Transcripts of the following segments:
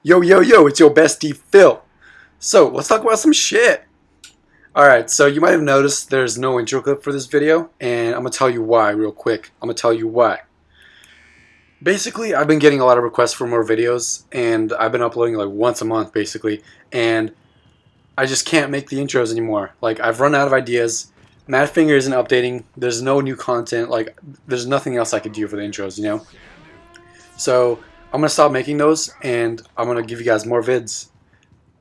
Yo, yo, yo, it's your bestie Phil. So, let's talk about some shit. Alright, so you might have noticed there's no intro clip for this video, and I'm gonna tell you why real quick. I'm gonna tell you why. Basically, I've been getting a lot of requests for more videos, and I've been uploading like once a month basically, and I just can't make the intros anymore. Like, I've run out of ideas. Madfinger isn't updating, there's no new content, like, there's nothing else I could do for the intros, you know? So, I'm gonna stop making those, and I'm gonna give you guys more vids.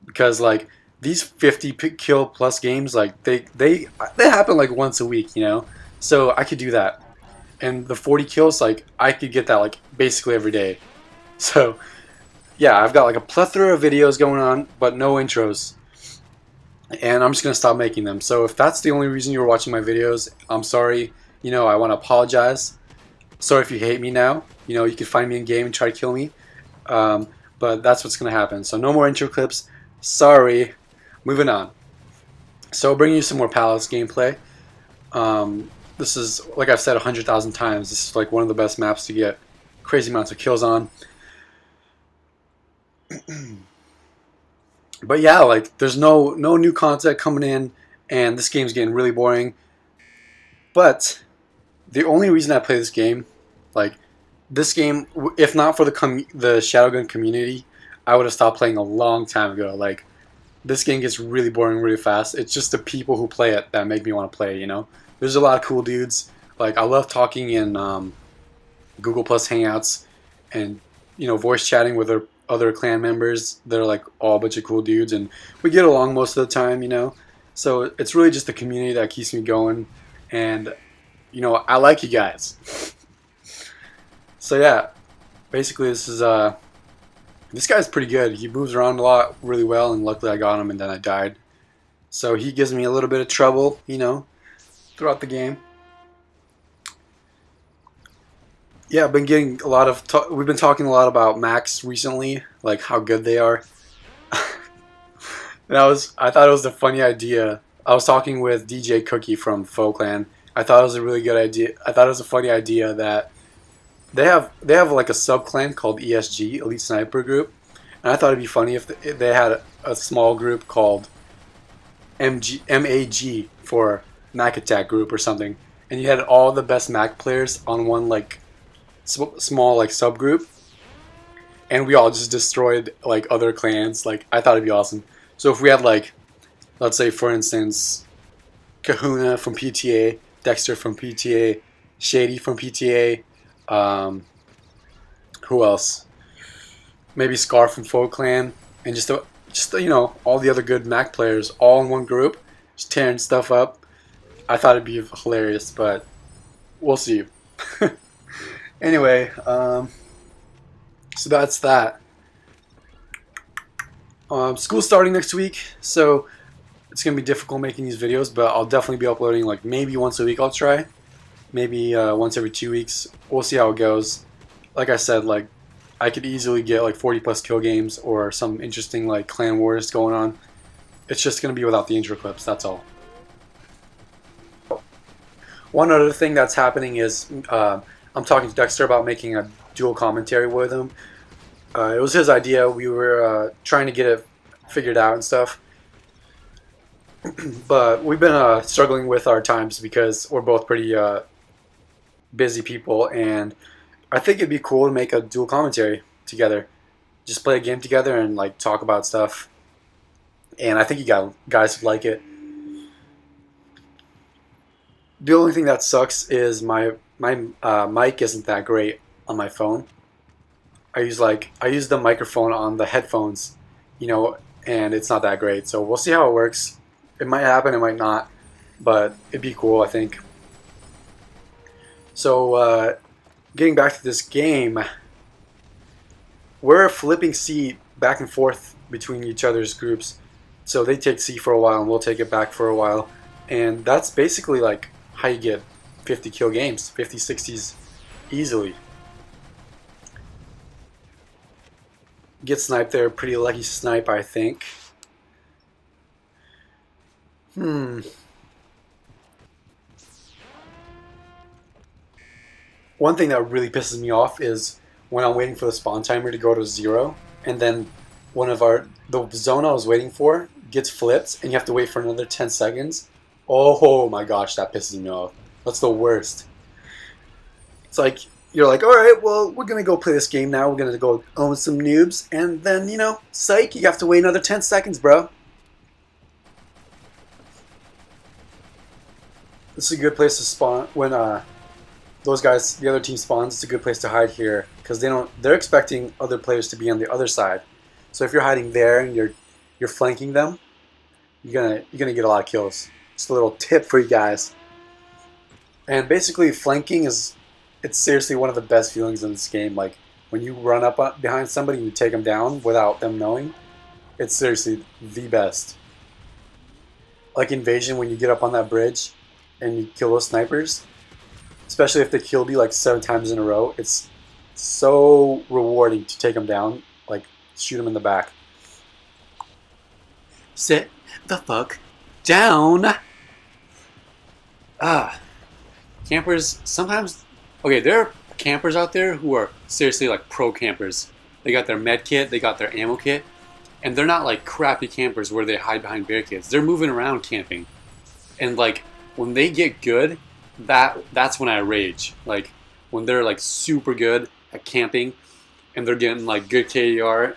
Because like these 50 kill plus games, like they happen like once a week, you know. So I could do that, and the 40 kills, like I could get that like basically every day. So yeah, I've got like a plethora of videos going on, but no intros, and I'm just gonna stop making them. So if that's the only reason you're watching my videos, I'm sorry. You know, I want to apologize. Sorry if you hate me now. You know, you can find me in game and try to kill me. Um, but that's what's gonna happen. So no more intro clips. Sorry. Moving on. So bringing you some more Palace gameplay. This is, like I've said 100,000 times, this is like one of the best maps to get crazy amounts of kills on. But yeah, like there's no new content coming in, and this game's getting really boring. But the only reason I play this game, like this game, if not for the Shadowgun community, I would have stopped playing a long time ago. Like, this game gets really boring really fast. It's just the people who play it that make me want to play, you know? There's a lot of cool dudes. Like, I love talking in Google Plus Hangouts and, you know, voice chatting with other clan members. They're, like, all a bunch of cool dudes, and we get along most of the time, you know? So it's really just the community that keeps me going, and, you know, I like you guys. So, yeah, basically this guy's pretty good. He moves around a lot really well, and luckily I got him and then I died. So he gives me a little bit of trouble, you know, throughout the game. Yeah, I've been getting a lot of we've been talking a lot about Max recently, like how good they are. And I thought it was a funny idea. I was talking with DJ Cookie from Foe Clan. I thought it was a really good idea. I thought it was a funny idea that they have like a sub clan called ESG, Elite Sniper Group, and I thought it'd be funny if they had a small group called MAG for Mac Attack Group or something, and you had all the best Mac players on one like small like subgroup, and we all just destroyed like other clans. Like, I thought it'd be awesome. So if we had like, let's say for instance, Kahuna from PTA, Dexter from PTA, Shady from PTA. Who else? Maybe Scar from Foe Clan, and just you know, all the other good Mac players all in one group, just tearing stuff up. I thought it'd be hilarious, but we'll see. Anyway, so that's that. School's starting next week, so it's gonna be difficult making these videos, but I'll definitely be uploading like maybe once a week. I'll try. Maybe once every 2 weeks. We'll see how it goes. Like I said, like I could easily get like 40 plus kill games or some interesting like clan wars going on. It's just gonna be without the intro clips. That's all. One other thing that's happening is I'm talking to Dexter about making a dual commentary with him. It was his idea. We were trying to get it figured out and stuff. But we've been struggling with our times because we're both pretty busy people, and I think it'd be cool to make a dual commentary together. Just play a game together and like talk about stuff. And I think you guys would like it. The only thing that sucks is my mic isn't that great on my phone. I use the microphone on the headphones, you know, and it's not that great. So we'll see how it works. It might happen, it might not, but it'd be cool, I think. So, getting back to this game, we're flipping C back and forth between each other's groups. So they take C for a while, and we'll take it back for a while. And that's basically like how you get 50 kill games, 50, 60s easily. Get sniped there, pretty lucky snipe, I think. One thing that really pisses me off is when I'm waiting for the spawn timer to go to 0, and then the zone I was waiting for gets flipped, and you have to wait for another 10 seconds. Oh my gosh, that pisses me off. That's the worst. It's like, you're like, alright, well, we're gonna go play this game now. We're gonna go own some noobs, and then, psych, you have to wait another 10 seconds, bro. This is a good place to spawn when those guys, the other team spawns. It's a good place to hide here because they're expecting other players to be on the other side. So if you're hiding there and you're flanking them, you're gonna get a lot of kills. Just a little tip for you guys. And basically, flanking it's seriously one of the best feelings in this game. Like when you run up behind somebody and you take them down without them knowing, it's seriously the best. Like Invasion, when you get up on that bridge and you kill those snipers, especially if they killed you like 7 times in a row, it's so rewarding to take them down, like shoot them in the back. Sit the fuck down. Campers sometimes. Okay, there are campers out there who are seriously like pro campers. They got their med kit, they got their ammo kit, and they're not like crappy campers where they hide behind barricades. They're moving around camping, and like when they get good, that's when I rage. Like when they're like super good at camping, and they're getting like good KDR,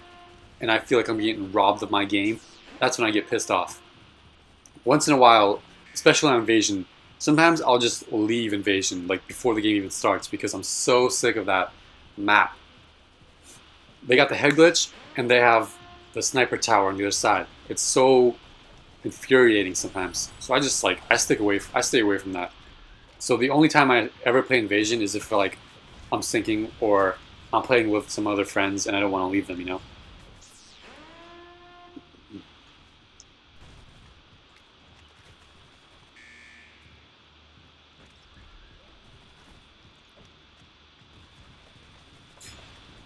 and I feel like I'm getting robbed of my game. That's when I get pissed off. Once in a while, especially on Invasion, sometimes I'll just leave Invasion like before the game even starts because I'm so sick of that map. They got the head glitch and they have the sniper tower on the other side. It's so infuriating sometimes. So I just like I stay away from that. So the only time I ever play Invasion is if like I'm sinking or I'm playing with some other friends and I don't want to leave them.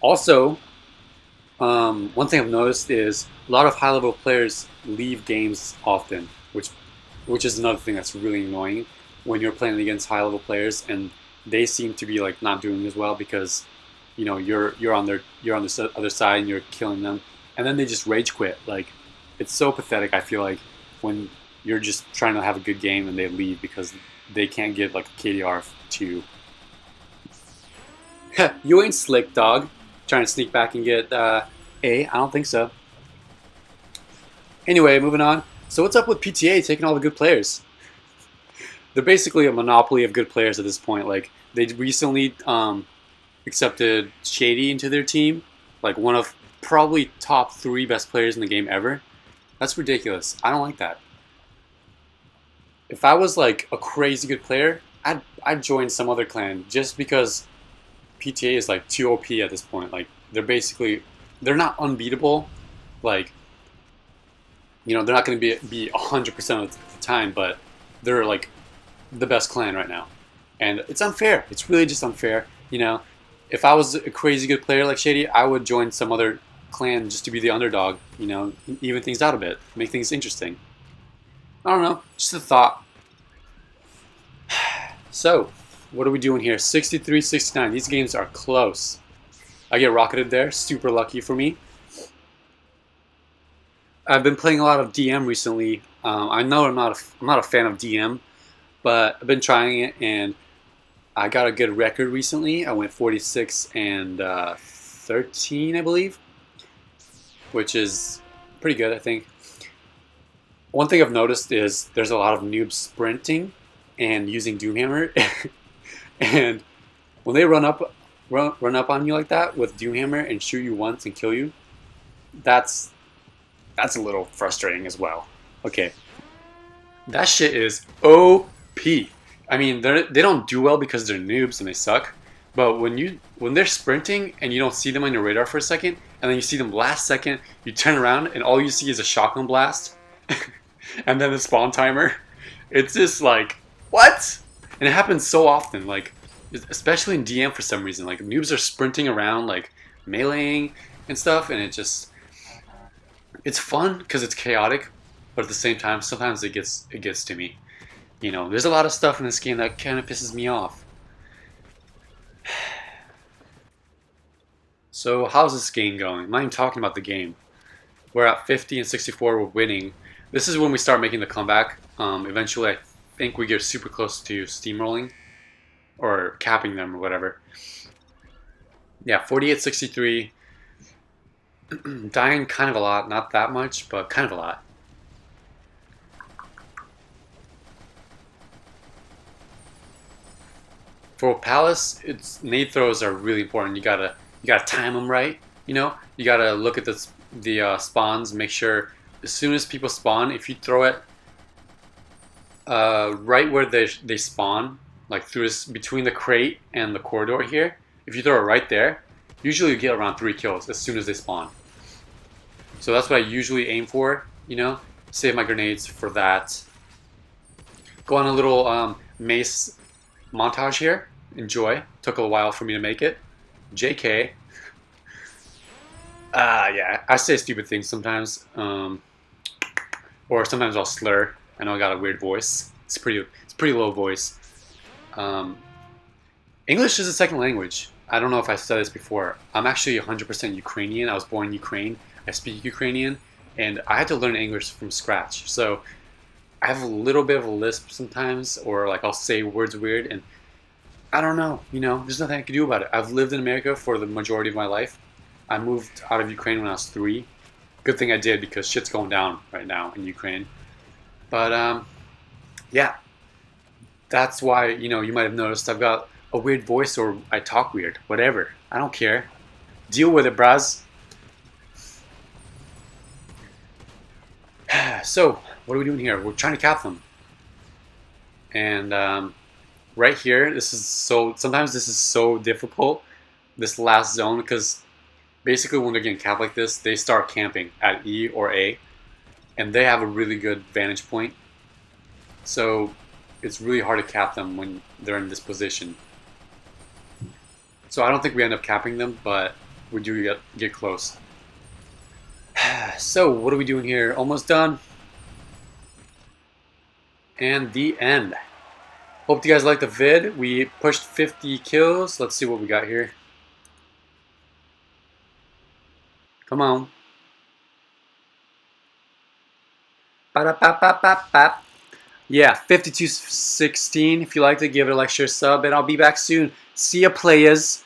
Also, one thing I've noticed is a lot of high-level players leave games often, which is another thing that's really annoying when you're playing against high-level players and they seem to be like not doing as well because you're on the other side and you're killing them, and then they just rage quit. Like it's so pathetic. I feel like when you're just trying to have a good game and they leave because they can't get like a KDR to. You ain't slick, dog. Trying to sneak back and get A? I don't think so. Anyway, moving on. So what's up with PTA taking all the good players? They're basically a monopoly of good players at this point. Like they recently accepted Shady into their team, like one of probably top 3 best players in the game ever. That's ridiculous. I don't like that. If I was like a crazy good player, I'd join some other clan just because PTA is like too OP at this point. Like they're not unbeatable. Like they're not going to be 100% of the time, but they're like the best clan right now, and it's unfair. It's really just unfair. If I was a crazy good player like Shady, I would join some other clan just to be the underdog. Even things out a bit, make things interesting. I don't know, just a thought. So. What are we doing here? 63, 69. These games are close. I get rocketed there. Super lucky for me. I've been playing a lot of DM recently. I know I'm not a fan of DM, but I've been trying it, and I got a good record recently. I went 46 and 13, I believe, which is pretty good, I think. One thing I've noticed is there's a lot of noobs sprinting and using Doomhammer. And when they run up on you like that with Doomhammer and shoot you once and kill you, that's a little frustrating as well. Okay, that shit is OP. I mean, they don't do well because they're noobs and they suck. But when they're sprinting and you don't see them on your radar for a second, and then you see them last second, you turn around and all you see is a shotgun blast, and then the spawn timer. It's just like, what? And it happens so often, like, especially in DM for some reason. Like, noobs are sprinting around, like, meleeing and stuff, and it's fun because it's chaotic, but at the same time, sometimes it gets to me. There's a lot of stuff in this game that kind of pisses me off. So, how's this game going? I'm not even talking about the game. We're at 50 and 64. We're winning. This is when we start making the comeback. Eventually, I think we get super close to steamrolling or capping them or whatever. Yeah, 48-63. Dying kind of a lot, not that much, but kind of a lot. For Palace, its nade throws are really important. You gotta time them right. You know, you gotta look at the spawns, make sure as soon as people spawn, if you throw it right where they spawn, like through between the crate and the corridor here, if you throw it right there, usually you get around 3 kills as soon as they spawn. So that's what I usually aim for. You know, save my grenades for that. Go on a little mace montage here. Enjoy. Took a while for me to make it. JK. Yeah, I say stupid things sometimes. Or sometimes I'll slur. I know I got a weird voice. It's pretty low voice. English is a second language. I don't know if I said this before. I'm actually 100% Ukrainian. I was born in Ukraine. I speak Ukrainian, and I had to learn English from scratch. So I have a little bit of a lisp sometimes, or like I'll say words weird, and I don't know. You know, there's nothing I can do about it. I've lived in America for the majority of my life. I moved out of Ukraine when I was 3. Good thing I did because shit's going down right now in Ukraine. But yeah, that's why, you know, you might have noticed I've got a weird voice or I talk weird. Whatever. I don't care. Deal with it, braz. So, what are we doing here? We're trying to cap them. And right here, sometimes this is so difficult, this last zone, because basically when they're getting capped like this, they start camping at E or A, and they have a really good vantage point. So it's really hard to cap them when they're in this position. So I don't think we end up capping them, but we do get close. So what are we doing here? Almost done. And the end. Hope you guys liked the vid. We pushed 50 kills. Let's see what we got here. Come on. Ba-da-ba-ba-ba-ba. Yeah, 52-16. If you liked it, give it a like, share, sub, and I'll be back soon. See ya, players.